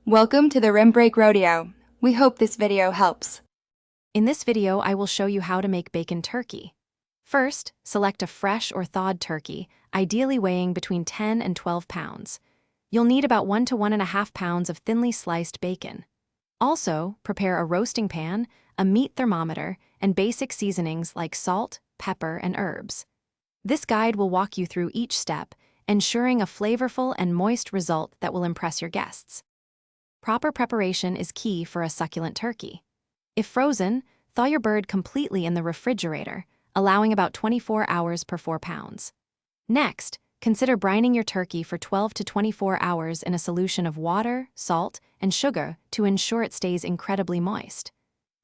Welcome to the Rim Break Rodeo. We hope this video helps. In this video, I will show you how to make bacon turkey. First, select a fresh or thawed turkey, ideally weighing between 10 and 12 pounds. You'll need about 1 to 1.5 pounds of thinly sliced bacon. Also, prepare a roasting pan, a meat thermometer, and basic seasonings like salt, pepper, and herbs. This guide will walk you through each step, ensuring a flavorful and moist result that will impress your guests. Proper preparation is key for a succulent turkey. If frozen, thaw your bird completely in the refrigerator, allowing about 24 hours per 4 pounds. Next, consider brining your turkey for 12 to 24 hours in a solution of water, salt, and sugar to ensure it stays incredibly moist.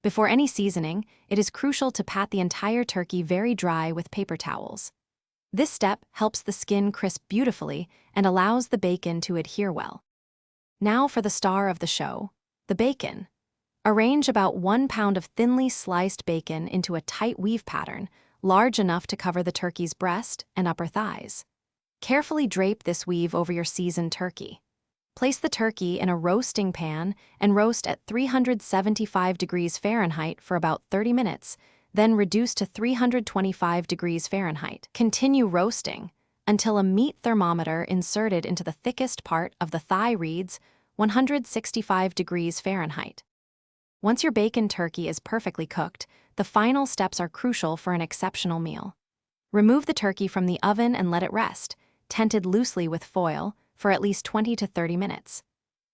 Before any seasoning, it is crucial to pat the entire turkey very dry with paper towels. This step helps the skin crisp beautifully and allows the bacon to adhere well. Now for the star of the show, the bacon. Arrange about 1 pound of thinly sliced bacon into a tight weave pattern, large enough to cover the turkey's breast and upper thighs. Carefully drape this weave over your seasoned turkey. Place the turkey in a roasting pan and roast at 375 degrees Fahrenheit for about 30 minutes, then reduce to 325 degrees Fahrenheit. Continue roasting until a meat thermometer inserted into the thickest part of the thigh reads 165 degrees Fahrenheit. Once your bacon turkey is perfectly cooked, the final steps are crucial for an exceptional meal. Remove the turkey from the oven and let it rest, tented loosely with foil, for at least 20 to 30 minutes.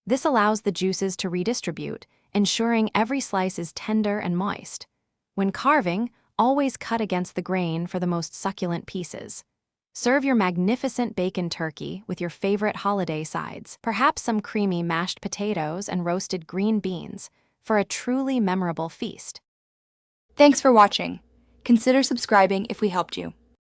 This allows the juices to redistribute, ensuring every slice is tender and moist. When carving, always cut against the grain for the most succulent pieces. Serve your magnificent bacon turkey with your favorite holiday sides, perhaps some creamy mashed potatoes and roasted green beans, for a truly memorable feast. Thanks for watching. Consider subscribing if we helped you.